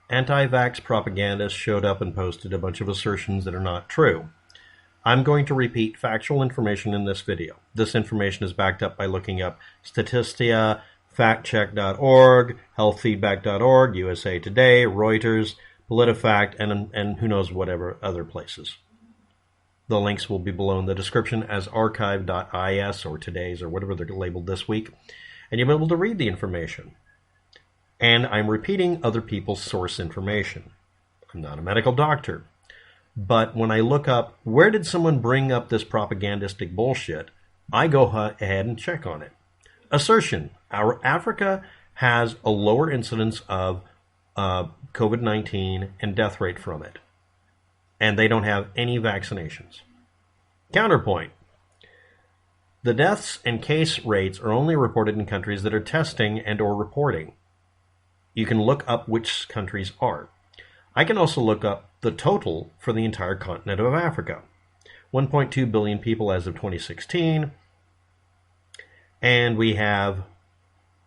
Anti-vax propagandists showed up and posted a bunch of assertions that are not true. I'm going to repeat factual information in this video. This information is backed up by looking up Statistia, factcheck.org, healthfeedback.org, USA Today, Reuters, PolitiFact, and who knows whatever other places. The links will be below in the description as archive.is or today's or whatever they're labeled this week. And you'll be able to read the information. And I'm repeating other people's source information. I'm not a medical doctor. But when I look up, where did someone bring up this propagandistic bullshit, I go ahead and check on it. Assertion. Africa has a lower incidence of COVID-19 and death rate from it. And they don't have any vaccinations. Counterpoint. The deaths and case rates are only reported in countries that are testing and or reporting. You can look up which countries are. I can also look up the total for the entire continent of Africa. 1.2 billion people as of 2016. And we have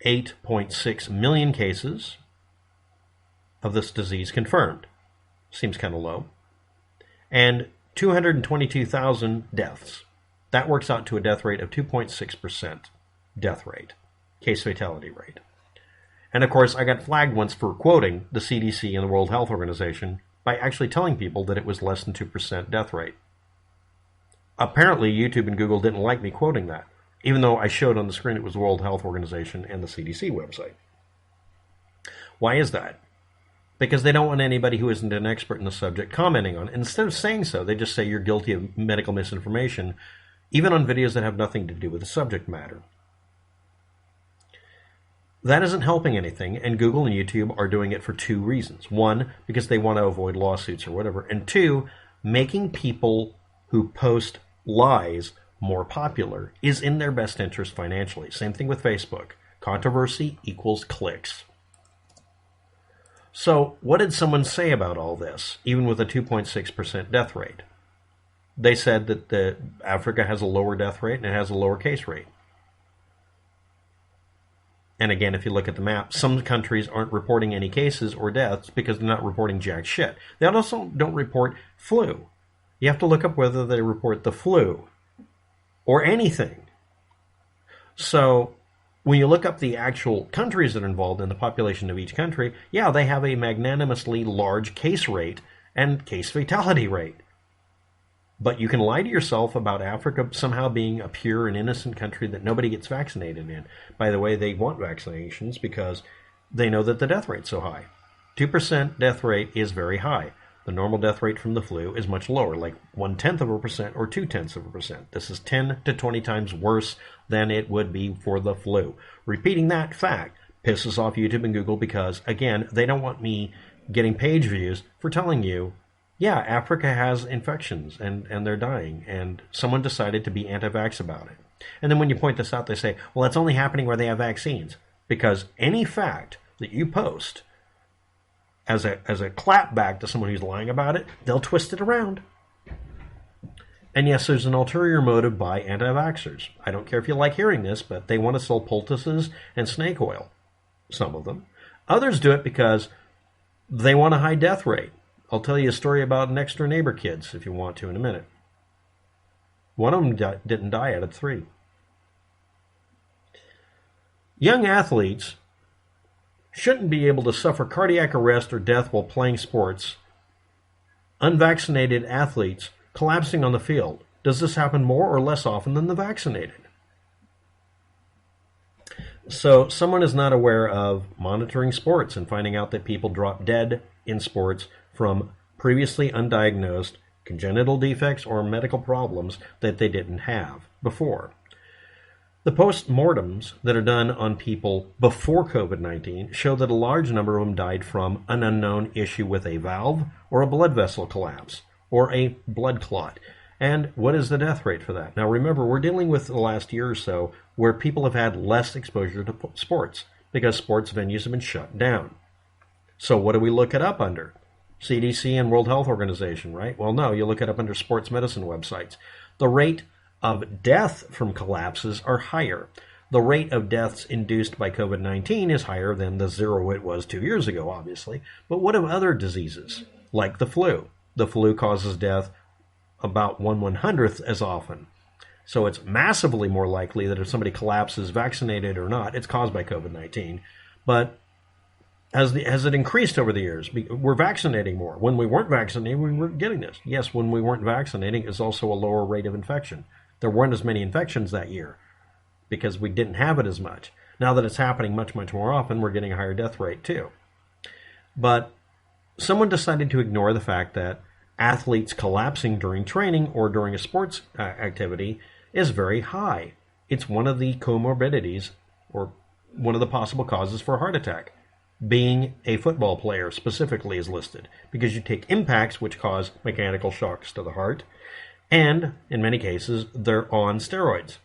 8.6 million cases of this disease confirmed. Seems kind of low. And 222,000 deaths. That works out to a death rate of 2.6% death rate, case fatality rate. And of course, I got flagged once for quoting the CDC and the World Health Organization by actually telling people that it was less than 2% death rate. Apparently, YouTube and Google didn't like me quoting that, even though I showed on the screen it was the World Health Organization and the CDC website. Why is that? Because they don't want anybody who isn't an expert in the subject commenting on it. Instead of saying so, they just say you're guilty of medical misinformation, even on videos that have nothing to do with the subject matter. That isn't helping anything, and Google and YouTube are doing it for two reasons. One, because they want to avoid lawsuits or whatever, and two, making people who post lies more popular is in their best interest financially. Same thing with Facebook. Controversy equals clicks. So, what did someone say about all this, even with a 2.6% death rate? They said that Africa has a lower death rate and it has a lower case rate. And again, if you look at the map, some countries aren't reporting any cases or deaths because they're not reporting jack shit. They also don't report flu. You have to look up whether they report the flu or anything. So, when you look up the actual countries that are involved in the population of each country, yeah, they have a magnanimously large case rate and case fatality rate. But you can lie to yourself about Africa somehow being a pure and innocent country that nobody gets vaccinated in. By the way, they want vaccinations because they know that the death rate's so high. 2% death rate is very high. The normal death rate from the flu is much lower, like 0.1% or 0.2%. This is 10 to 20 times worse than it would be for the flu. Repeating that fact pisses off YouTube and Google because, again, they don't want me getting page views for telling you, yeah, Africa has infections and they're dying, and someone decided to be anti-vax about it. And then when you point this out, they say, well, it's only happening where they have vaccines. Because any fact that you post as a clap back to someone who's lying about it, they'll twist it around. And yes, there's an ulterior motive by anti-vaxxers. I don't care if you like hearing this, but they want to sell poultices and snake oil. Some of them. Others do it because they want a high death rate. I'll tell you a story about next door neighbor kids if you want to in a minute. One of them didn't die out of 3. Young athletes shouldn't be able to suffer cardiac arrest or death while playing sports. Unvaccinated athletes collapsing on the field. Does this happen more or less often than the vaccinated? So someone is not aware of monitoring sports and finding out that people drop dead in sports from previously undiagnosed congenital defects or medical problems that they didn't have before. The post-mortems that are done on people before COVID-19 show that a large number of them died from an unknown issue with a valve or a blood vessel collapse or a blood clot. And what is the death rate for that? Now remember, we're dealing with the last year or so where people have had less exposure to sports because sports venues have been shut down. So what do we look it up under? CDC and World Health Organization, right? Well, no, you look it up under sports medicine websites. The rate of death from collapses are higher. The rate of deaths induced by COVID-19 is higher than the 0 it was 2 years ago, obviously. But what of other diseases, like the flu? The flu causes death about 1/100th as often. So it's massively more likely that if somebody collapses, vaccinated or not, it's caused by COVID-19. But has it increased over the years? We're vaccinating more. When we weren't vaccinating, we weren't getting this. Yes, when we weren't vaccinating, it's also a lower rate of infection. There weren't as many infections that year because we didn't have it as much. Now that it's happening much, much more often, we're getting a higher death rate too. But someone decided to ignore the fact that athletes collapsing during training or during a sports activity is very high. It's one of the comorbidities or one of the possible causes for a heart attack. Being a football player specifically is listed because you take impacts which cause mechanical shocks to the heart, and in many cases, they're on steroids.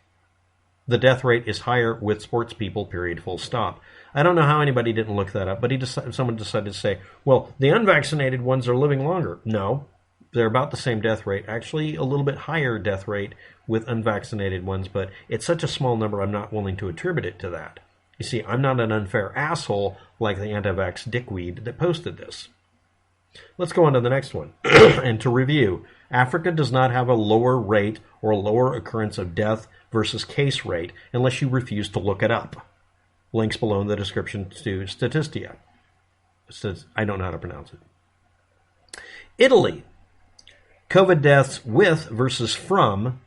The death rate is higher with sports people, period, full stop. I don't know how anybody didn't look that up, but someone decided to say, well, the unvaccinated ones are living longer. No, they're about the same death rate. Actually, a little bit higher death rate with unvaccinated ones, but it's such a small number I'm not willing to attribute it to that. You see, I'm not an unfair asshole like the anti-vax dickweed that posted this. Let's go on to the next one. And to review, Africa does not have a lower rate or a lower occurrence of death versus case rate unless you refuse to look it up. Links below in the description to Statistia. I don't know how to pronounce it. Italy. COVID deaths with versus from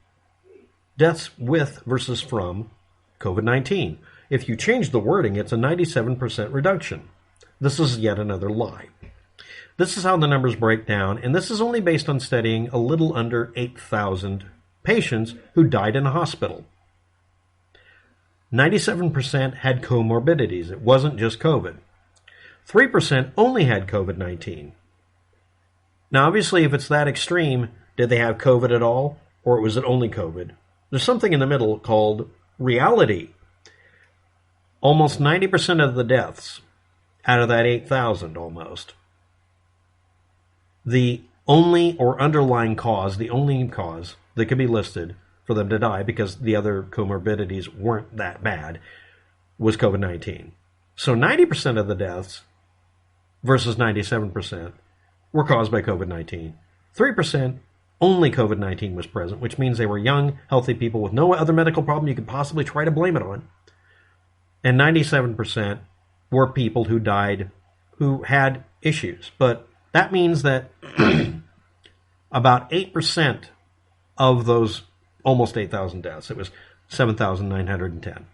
COVID-19. If you change the wording, it's a 97% reduction. This is yet another lie. This is how the numbers break down, and this is only based on studying a little under 8,000 patients who died in a hospital. 97% had comorbidities. It wasn't just COVID. 3% only had COVID-19. Now, obviously, if it's that extreme, did they have COVID at all, or was it only COVID? There's something in the middle called reality. Almost 90% of the deaths out of that 8,000 almost, the only or underlying cause, the only cause that could be listed for them to die because the other comorbidities weren't that bad was COVID-19. So 90% of the deaths versus 97% were caused by COVID-19. 3% only COVID-19 was present, which means they were young, healthy people with no other medical problem you could possibly try to blame it on. And 97% were people who died who had issues. But that means that about 8% of those almost 8,000 deaths, it was 7,910,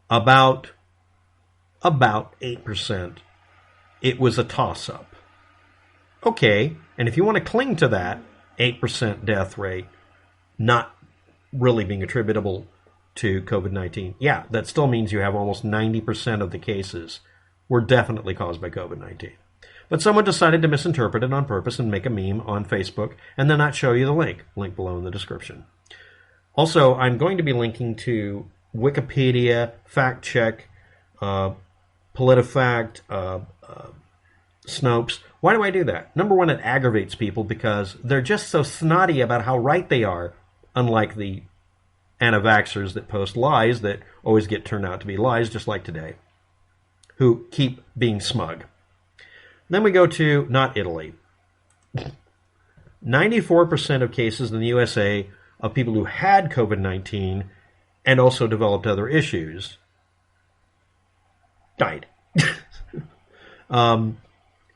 about 8%, it was a toss-up. Okay, and if you want to cling to that 8% death rate not really being attributable to COVID-19, yeah, that still means you have almost 90% of the cases were definitely caused by COVID-19. But someone decided to misinterpret it on purpose and make a meme on Facebook and then not show you the link below in the description. Also, I'm going to be linking to Wikipedia, Fact Check, PolitiFact, Snopes. Why do I do that? Number one, it aggravates people because they're just so snotty about how right they are, unlike the anti-vaxxers that post lies that always get turned out to be lies, just like today, who keep being smug. Then we go to not Italy. 94% of cases in the USA of people who had COVID-19 and also developed other issues died.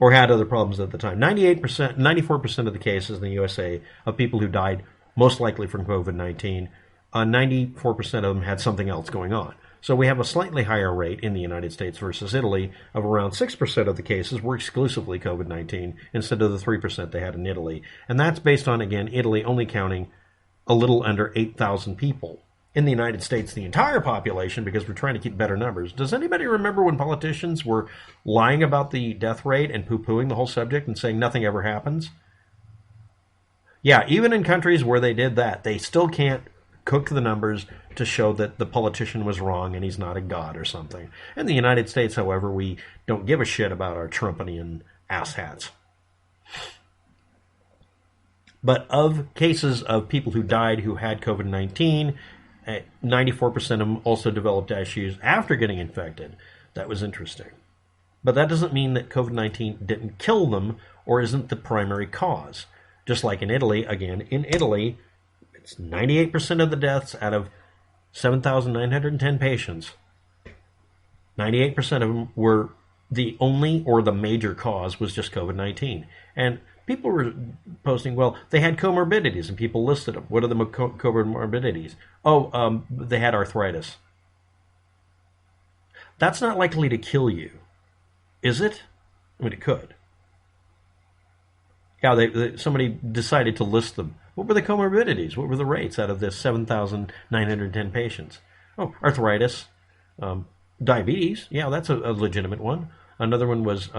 Or had other problems at the time. 94% of the cases in the USA of people who died, most likely from COVID-19, 94% of them had something else going on. So we have a slightly higher rate in the United States versus Italy of around 6% of the cases were exclusively COVID-19 instead of the 3% they had in Italy. And that's based on, again, Italy only counting a little under 8,000 people. In the United States, the entire population, because we're trying to keep better numbers. Does anybody remember when politicians were lying about the death rate and poo-pooing the whole subject and saying nothing ever happens? Yeah, even in countries where they did that, they still can't cook the numbers to show that the politician was wrong and he's not a god or something. In the United States, however, we don't give a shit about our Trumpanian asshats. But of cases of people who died who had COVID-19, 94% of them also developed issues after getting infected. That was interesting. But that doesn't mean that COVID-19 didn't kill them or isn't the primary cause. Just like in Italy, again, in Italy, it's 98% of the deaths out of 7,910 patients. 98% of them were the only or the major cause was just COVID-19. And people were posting, well, they had comorbidities, and people listed them. What are the comorbidities? Oh, they had arthritis. That's not likely to kill you, is it? I mean, it could. Yeah, somebody decided to list them. What were the comorbidities? What were the rates out of this 7,910 patients? Oh, arthritis, diabetes. Yeah, that's a legitimate one. Another one was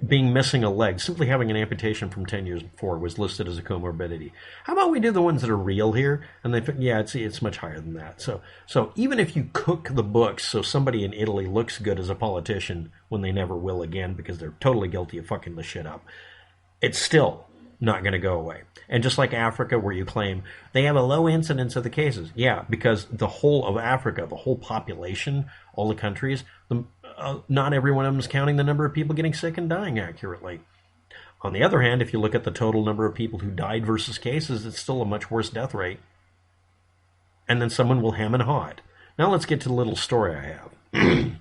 missing a leg. Simply having an amputation from 10 years before was listed as a comorbidity. How about we do the ones that are real here? And it's much higher than that. So even if you cook the books so somebody in Italy looks good as a politician when they never will again because they're totally guilty of fucking the shit up, it's still not going to go away. And just like Africa, where you claim they have a low incidence of the cases. Yeah, because the whole of Africa, the whole population, all the countries, not every one of them is counting the number of people getting sick and dying accurately. On the other hand, if you look at the total number of people who died versus cases, it's still a much worse death rate. And then someone will hem and haw it. Now let's get to the little story I have.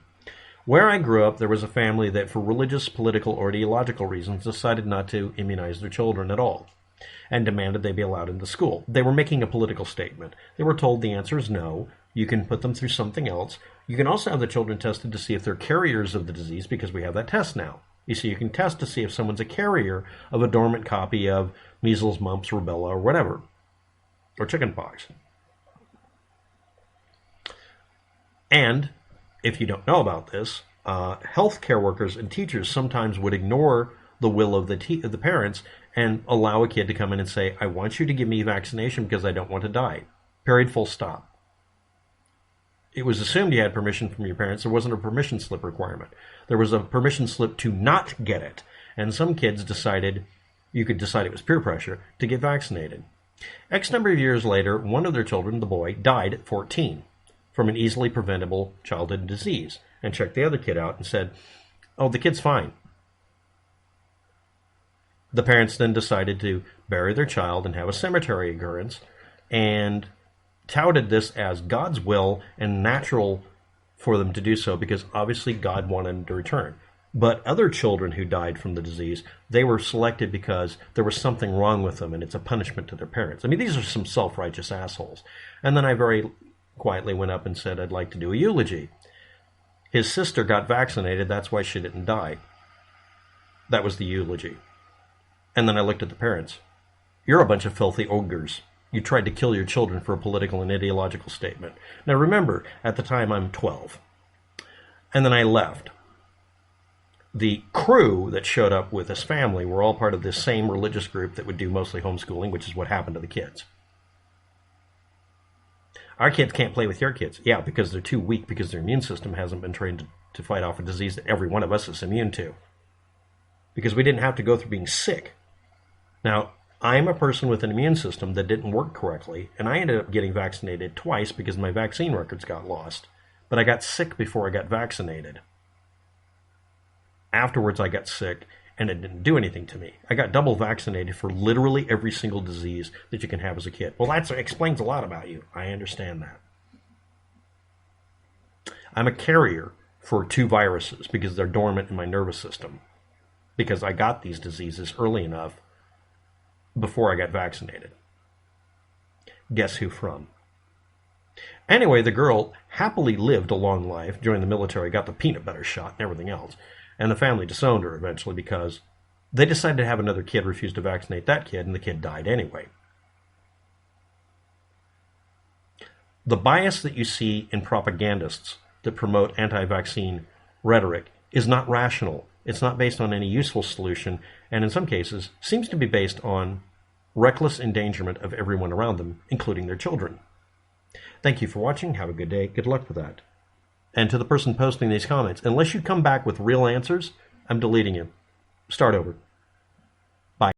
Where I grew up, there was a family that, for religious, political, or ideological reasons, decided not to immunize their children at all and demanded they be allowed into school. They were making a political statement. They were told the answer is no. You can put them through something else. You can also have the children tested to see if they're carriers of the disease, because we have that test now. You see, you can test to see if someone's a carrier of a dormant copy of measles, mumps, rubella, or whatever, or chickenpox. And if you don't know about this, healthcare workers and teachers sometimes would ignore the will of the parents and allow a kid to come in and say, I want you to give me vaccination because I don't want to die. Period, full stop. It was assumed you had permission from your parents. There wasn't a permission slip requirement. There was a permission slip to not get it. And some kids decided, you could decide it was peer pressure, to get vaccinated. X number of years later, one of their children, the boy, died at 14 from an easily preventable childhood disease, and checked the other kid out and said, oh, the kid's fine. The parents then decided to bury their child and have a cemetery occurrence, and touted this as God's will and natural for them to do so, because obviously God wanted them to return. But other children who died from the disease, they were selected because there was something wrong with them, and it's a punishment to their parents. I mean, these are some self-righteous assholes. And then I very quietly went up and said, I'd like to do a eulogy. His sister got vaccinated, that's why she didn't die. That was the eulogy. And then I looked at the parents. You're a bunch of filthy ogres. You tried to kill your children for a political and ideological statement. Now remember, at the time I'm 12. And then I left. The crew that showed up with this family were all part of this same religious group that would do mostly homeschooling, which is what happened to the kids. Our kids can't play with your kids. Yeah, because they're too weak, because their immune system hasn't been trained to fight off a disease that every one of us is immune to. Because we didn't have to go through being sick. Now, I'm a person with an immune system that didn't work correctly, and I ended up getting vaccinated twice because my vaccine records got lost. But I got sick before I got vaccinated. Afterwards, I got sick, and it didn't do anything to me. I got double vaccinated for literally every single disease that you can have as a kid. Well, that explains a lot about you. I understand that. I'm a carrier for 2 viruses because they're dormant in my nervous system. Because I got these diseases early enough before I got vaccinated. Guess who from? Anyway, the girl happily lived a long life, joined the military, got the peanut butter shot and everything else. And the family disowned her eventually because they decided to have another kid, refuse to vaccinate that kid, and the kid died anyway. The bias that you see in propagandists that promote anti-vaccine rhetoric is not rational. It's not based on any useful solution, and in some cases seems to be based on reckless endangerment of everyone around them, including their children. Thank you for watching. Have a good day. Good luck with that. And to the person posting these comments, unless you come back with real answers, I'm deleting you. Start over.